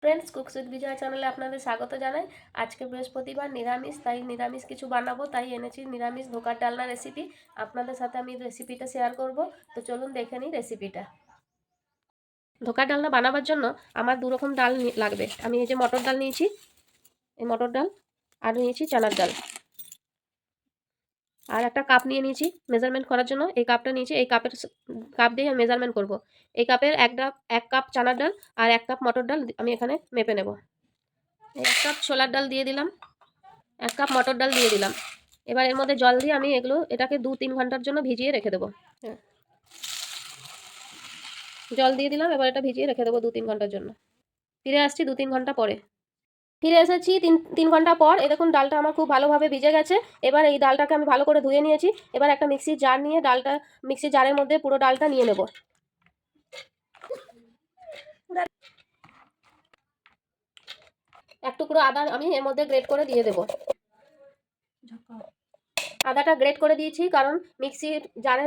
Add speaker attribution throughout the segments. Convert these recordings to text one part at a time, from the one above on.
Speaker 1: Friends, cooks with বিজয় চ্যানেলে আপনাদের স্বাগত জানাই। আজকে বৃহস্পতিবার, নিরামিষ, তাই নিরামিষ কিছু বানাবো, তাই এনেছি নিরামিষ ধোকার ডালনা রেসিপি। আপনাদের সাথে আমি রেসিপিটা শেয়ার করব। তো চলুন দেখে নিই রেসিপিটা। ধোকার ডালনা বানাবার জন্য আমার দু রকম ডাল লাগবে। আমি এই যে মটর ডাল নিয়েছি, এই মটর ডাল, আর নিয়েছি চানার ডাল, আর একটা কাপ নিয়ে নিয়েছি মেজারমেন্ট করার জন্য। এই কাপটা নিয়েছি, এই কাপ দিয়ে আমি মেজারমেন্ট করব। এই কাপের এক কাপ চানার ডাল আর 1 কাপ মটর ডাল আমি এখানে মেপে নেব। 1 কাপ ছোলার ডাল দিয়ে দিলাম, 1 কাপ মটর ডাল দিয়ে দিলাম। এবার এর মধ্যে জল দিয়ে আমি এটাকে 2-3 ঘন্টার জন্য ভিজিয়ে রেখে দেবো। জল দিয়ে দিলাম, এবার এটা ভিজিয়ে রেখে দেবো 2-3 ঘন্টার জন্য। ফিরে আসছি 2-3 ঘন্টা পরে। ফিরে এসেছি 3 ঘন্টা পর। এই দেখুন ডালটা আমার খুব ভালোভাবে ভিজে গেছে। এবার এই ডালটাকে আমি ভালো করে ধুয়ে নিয়েছি। এবার একটা মিক্সির জার নিয়ে মিক্সির জারের মধ্যে পুরো ডালটা নিয়ে নেব। এক টুকরো আদা আমি এর মধ্যে গ্রেট করে দিয়ে দেবো। আদাটা গ্রেট করে দিয়েছি কারণ মিক্সির জারে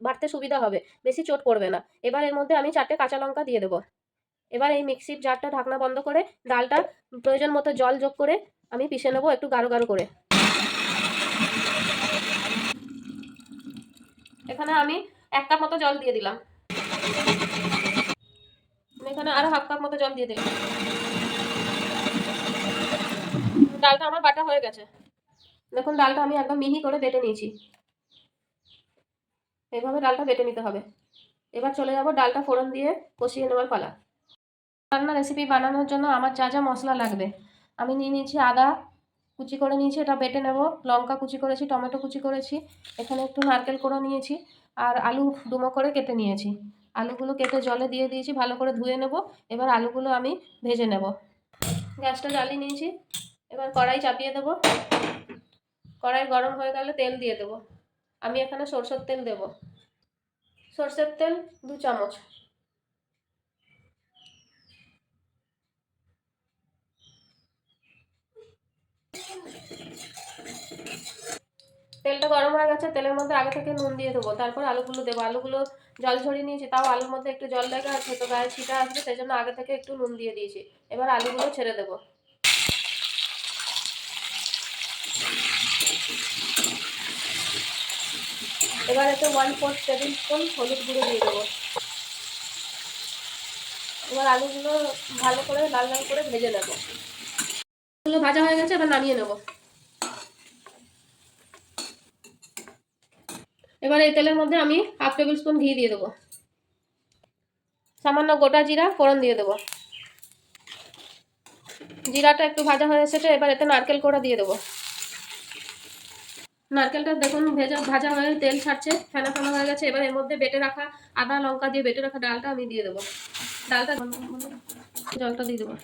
Speaker 1: বাটতে সুবিধা হবে, বেশি চোট পড়বে না। এবার এর মধ্যে আমি 4টে কাঁচা লঙ্কা দিয়ে দেবো। এবার এই মিক্সির জারটা ঢাকনা বন্ধ করে ডালটা প্রয়োজন মতো জল যোগ করে আমি পিষে নেবো একটু গাঢ় গাঢ় করে। এখানে আমি 1 কাপ মতো জল দিয়ে দিলাম। এখানে আরো 1/2 কাপ মতো জল দিয়ে দিলাম। ডালটা আমার বাটা হয়ে গেছে। দেখুন ডালটা আমি একদম মিহি করে বেটে নিয়েছি। এইভাবে ডালটা বেটে নিতে হবে। এবার চলে যাব ডালটা ফোড়ন দিয়ে কষিয়ে নেওয়ার পালা। রান্না রেসিপি বানানোর জন্য আমার যা যা মশলা লাগবে, আমি নিয়ে নিয়েছি আদা কুচি করে নিয়েছি, এটা বেটে নেব। লঙ্কা কুচি করেছি, টমেটো কুচি করেছি, এখানে একটু নারকেল কোড়া নিয়েছি, আর আলু ডুমো করে কেটে নিয়েছি। আলুগুলো কেটে জলে দিয়ে দিয়েছি, ভালো করে ধুয়ে নেব। এবার আলুগুলো আমি ভেজে নেব। গ্যাসটা জ্বালিয়ে নিয়েছি, এবার কড়াই চাপিয়ে দেব। কড়াই গরম হয়ে গেলে তেল দিয়ে দেব। আমি এখানে সরষের তেল দেব। সরষের তেল 2 চামচ। তেলটা গরম হয়ে গেছে, তেলের মধ্যে আগে থেকে নুন দিয়ে দেবো, তারপর আলুগুলো দেবো। আলুগুলো জল ঝরিয়ে নিয়েছি, তাও আলুর মধ্যে একটু জল লেগে আছে, তো গায়ে ছিটা আসবে, সেই জন্য আগে থেকে একটু নুন দিয়ে দিয়েছি। এবার আলুগুলো ছেড়ে দেবো। এবার এতে 1/4 টেবিল স্পুন হলুদ গুঁড়ো দিয়ে দেবো। এবার আলুগুলো ভালো করে লাল লাল করে ভেজে নেবো। আলুগুলো ভাজা হয়ে গেছে, এবার নামিয়ে নেবো। এবার এই তেলের মধ্যে আমি 1/2 টেবিল স্পুন ঘি দিয়ে দেবো। সামান্য গোটা জিরা ফোড়ন দিয়ে দেবো। জিরাটা একটু ভাজা হয়ে এসেছে, এবার এতে নারকেল কোড়া দিয়ে দেবো। নারকেলটা দেখুন ভাজা হয়ে তেল ছাড়ছে, ফেনা ফেনা হয়ে গেছে। এবার এর মধ্যে বেটে রাখা আদা লঙ্কা দিয়ে বেটে রাখা ডালটা আমি দিয়ে দেবো। ডালটা জলটা দিয়ে দেবো।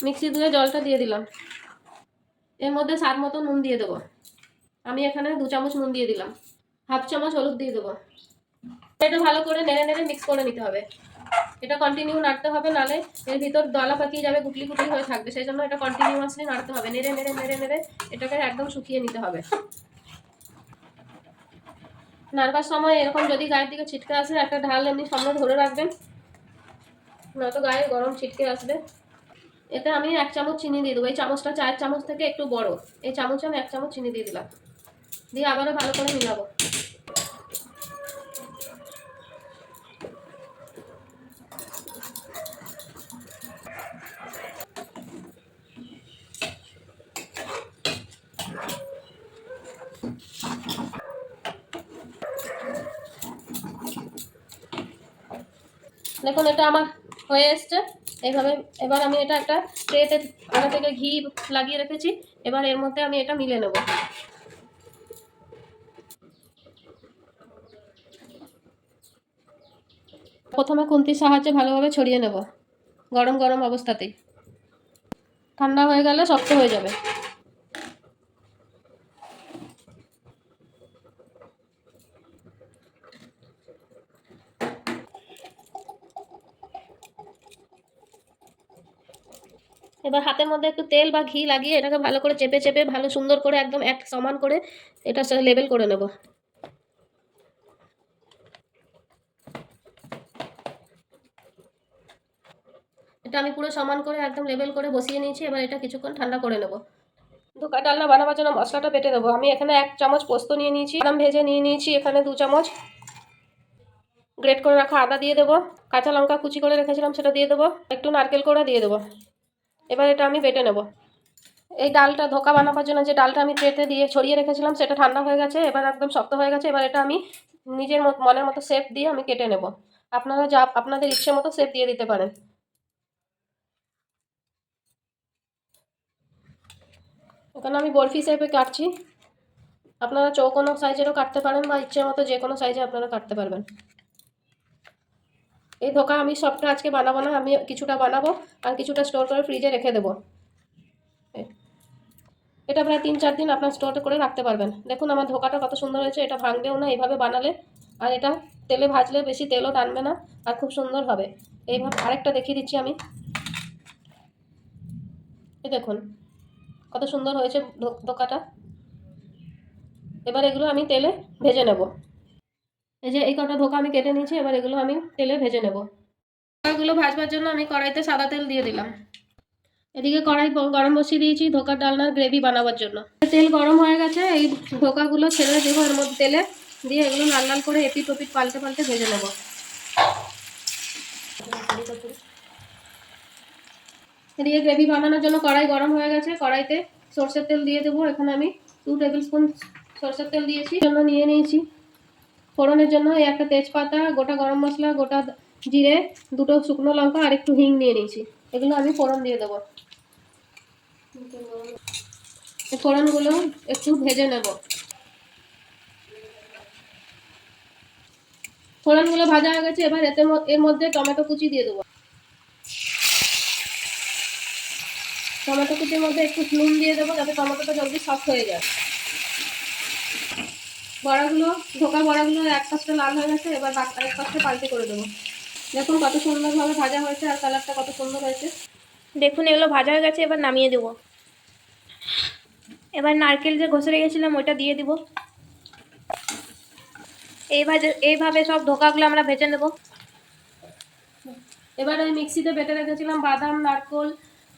Speaker 1: মিক্সি ধুয়ে জলটা দিয়ে দিলাম। এর মধ্যে স্বাদ মতো নুন দিয়ে দেবো। আমি এখানে 2 চামচ নুন দিয়ে দিলাম। 1/2 চামচ হলুদ দিয়ে দেবো। এটা ভালো করে নেড়ে নেড়ে মিক্স করে নিতে হবে। এটা কন্টিনিউ নাড়তে হবে, নালে এর ভিতর দলা পাকিয়ে যাবে, গুটলি গুটলি হয়ে থাকবে। সেই জন্য এটা কন্টিনিউয়াসলি নাড়তে হবে, নেড়ে নেড়ে নেড়ে নেড়ে এটাকে একদম শুকিয়ে নিতে হবে। নাড়বার সময় এরকম যদি গায়ের দিকে ছিটকে আসে, একটা ঢাল এমনি সামনে ধরে রাখবেন, নয়তো গায়ে গরম ছিটকে আসবে। এতে আমি 1 চামচ চিনি দিয়ে দেবো। এই চামচটা চায়ের চামচ থেকে একটু বড়, এই চামচে আমি 1 চামচ চিনি দিয়ে দিলাম। দিয়ে আবারও ভালো করে মিলাবো। দেখুন এটা আমার হয়ে এসছে এইভাবে। এবার আমি এটা একটা ট্রেতে আগে থেকে ঘি লাগিয়ে রেখেছি, এবার এর মধ্যে আমি এটা মিলে নেব। প্রথমে খুন্তির সাহায্যে ভালোভাবে ছড়িয়ে নেব গরম গরম অবস্থাতেই। ঠান্ডা হয়ে গেলে শক্ত হয়ে যাবে। এবার হাতের মধ্যে একটু তেল বা ঘি লাগিয়ে এটাকে ভালো করে চেপে চেপে ভালো সুন্দর করে একদম এক সমান করে এটা লেবেল করে নেব। এটা আমি পুরো সমান করে একদম লেবেল করে বসিয়ে নিয়েছি। এবার এটা কিছুক্ষণ ঠান্ডা করে নেব। ধোকা ডালনা বানাবার জন্য মশলাটা বেটে দেবো। আমি এখানে 1 চামচ পোস্ত নিয়ে নিয়েছি, বাদাম ভেজে নিয়ে নিয়েছি। এখানে 2 চামচ গ্রেট করে রাখা আদা দিয়ে দেবো, কাঁচা লঙ্কা কুচি করে রেখেছিলাম সেটা দিয়ে দেবো, একটু নারকেল কোড়া দিয়ে দেবো। এবার এটা আমি বেটে নেব। এই ডালটা ধোকা বানাবার জন্য যে ডালটা আমি ট্রেতে দিয়ে ছড়িয়ে রেখেছিলাম সেটা ঠান্ডা হয়ে গেছে, এবার একদম শক্ত হয়ে গেছে। এবার এটা আমি নিজের মনের মতো শেপ দিয়ে আমি কেটে নেব। আপনারা আপনাদের ইচ্ছে মতো শেপ দিয়ে দিতে পারেন। এখানে আমি বরফি শেপে কাটছি, আপনারা চৌকোনো সাইজেরও কাটতে পারেন বা ইচ্ছে মতো যে কোনো সাইজে আপনারা কাটতে পারবেন। এই ধোকা আমি সবটা আজকে বানাবো না, আমি কিছুটা বানাবো আর কিছুটা স্টোর করে ফ্রিজে রেখে দেবো। এটা প্রায় 3-4 দিন আপনার স্টোর করে রাখতে পারবেন। দেখুন আমার ধোকাটা কত সুন্দর হয়েছে, এটা ভাঙবেও না এইভাবে বানালে। আর এটা তেলে ভাজলে বেশি তেলও টানবে না আর খুব সুন্দর হবে। এইভাবে আরেকটা দেখিয়ে দিচ্ছি আমি। এই দেখুন কত সুন্দর হয়েছে ধোকাটা। এবার এগুলো আমি তেলে ভেজে নেব। এই যে এই কটা ধোকা আমি কেটে নিয়েছি, এবার এগুলো আমি তেলে ভেজে নেব। ধোকাগুলো ভাজবার জন্য আমি কড়াইতে সাদা তেল দিয়ে দিলাম। এদিকে কড়াই গরম বসিয়ে দিয়েছি ধোকার ডালনার গ্রেভি বানাবার জন্য। তেল গরম হয়ে গেছে, এই ধোকাগুলো ছেড়ে দেবো এর মধ্যে তেলে দিয়ে এগুলো লাল লাল করে এপিট ওপিট পাল্টে পাল্টে ভেজে নেব। এদিকে গ্রেভি বানানোর জন্য কড়াই গরম হয়ে গেছে, কড়াইতে সরষের তেল দিয়ে দেবো। এখানে আমি 2 টেবিল স্পুন সরষের তেল দিয়েছি, জন্য নিয়ে নিয়েছি। ফোড়নের জন্য এই একটা তেজপাতা, গোটা গরম মশলা, গোটা জিরে, 2টো শুকনো লঙ্কা আর একটু হিং নিয়ে নিয়েছি। এগুলো আমি ফোড়ন দিয়ে দেবো। ফোড়নগুলো একটু ভেজে নেব। ফোড়নগুলো ভাজা হয়ে গেছে, এবার এর মধ্যে টমেটো কুচি দিয়ে দেবো। টমেটো কুচির মধ্যে একটু নুন দিয়ে দেবো যাতে টমেটোটা জলদি সফট হয়ে যায়। ধোকার বড়াগুলো এক পাশটা লাল হয়ে গেছে, এবার এক পাশটা পাল্টে করে দেবো। দেখুন কত সুন্দরভাবে ভাজা হয়েছে আর কালারটা কত সুন্দর হয়েছে।
Speaker 2: দেখুন এগুলো ভাজা হয়ে গেছে, এবার নামিয়ে দেবো। এবার নারকেল যে ঘষে রেখেছিলাম ওইটা দিয়ে দিব। এইভাবে সব ধোকাগুলো আমরা ভেজে নেব।
Speaker 1: এবার ওই মিক্সিতে বেটে রেখেছিলাম বাদাম, নারকেল,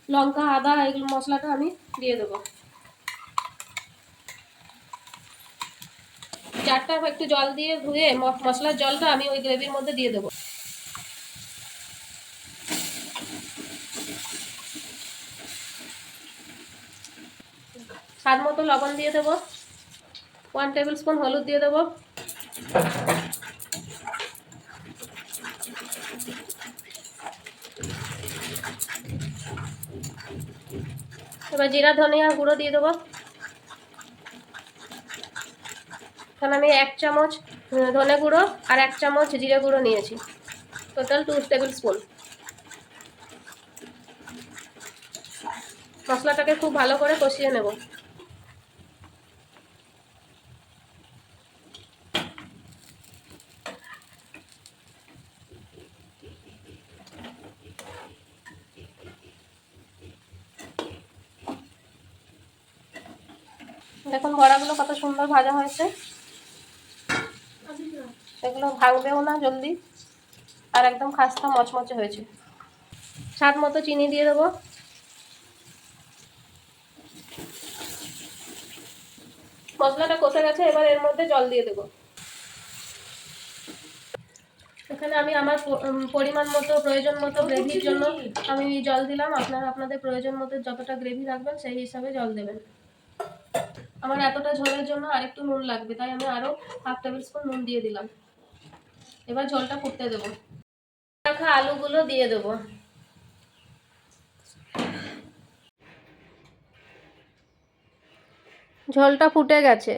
Speaker 1: লঙ্কা, আদা, এগুলো মশলাটা আমি দিয়ে দেবো। জারটা একটু জল দিয়ে ধুয়ে মশলার জলটা আমি ওই গ্রেভির মধ্যে দিয়ে দেবো। স্বাদ মতো লবণ দিয়ে দেবো, 1 টেবিল স্পুন হলুদ দিয়ে দেবো, এবার জিরা ধনিয়া গুঁড়ো দিয়ে দেবো। এখানে আমি 1 চামচ ধনে গুঁড়ো আর 1 চামচ জিরে গুঁড়ো নিয়েছি, টোটাল 2 টেবিল স্পুন। মশলাটাকে খুব ভালো করে কষিয়ে নেব। দেখুন বড়াগুলো কত সুন্দর ভাজা হয়েছে, এগুলো ভাঙবেও না জলদি আর একদম খাস্তা মচমচে হয়েছে। স্বাদ মতো চিনি দিয়ে দেবো। মশলাটা কষে গেছে, এবার এর মধ্যে জল দিয়ে দেবো। এখানে আমি আমার পরিমাণ মতো প্রয়োজন মতো গ্রেভির জন্য আমি জল দিলাম। আপনারা আপনাদের প্রয়োজন মতো যতটা গ্রেভি রাখবেন সেই হিসাবে জল দেবেন। আমার এতটা ঝোলের জন্য আরেকটু নুন লাগবে, তাই আমি আরও 1/2 টেবিল স্পুন নুন দিয়ে দিলাম। এবার ঝোলটা ফুটতে দেবো। রাখা আলুগুলো দিয়ে দেবো। ঝোলটা ফুটে গেছে,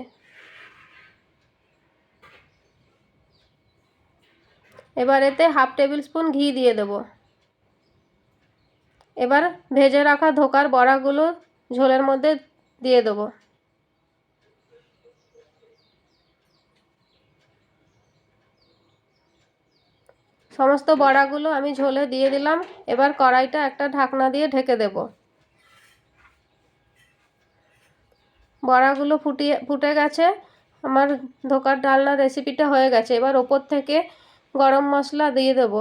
Speaker 1: এবার এতে 1/2 টেবিল স্পুন ঘি দিয়ে দেবো। এবার ভেজে রাখা ধোকার বড়াগুলো ঝোলের মধ্যে দিয়ে দেবো। সমস্ত বড়াগুলো আমি ঝোলে দিয়ে দিলাম। এবার কড়াইটা একটা ঢাকনা দিয়ে ঢেকে দেব। বড়াগুলো ফুটে গেছে, আমার ধোকার ডালনার রেসিপিটা হয়ে গেছে। এবার ওপর থেকে গরম মশলা দিয়ে দেব।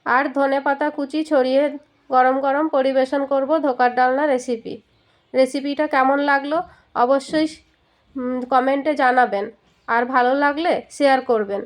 Speaker 1: আর ধনেপাতা কুচি ছড়িয়ে গরম গরম পরিবেশন করব ধোকার ডালনা রেসিপি। রেসিপিটা কেমন লাগলো অবশ্যই কমেন্টে জানাবেন, আর ভালো লাগলে শেয়ার করবেন।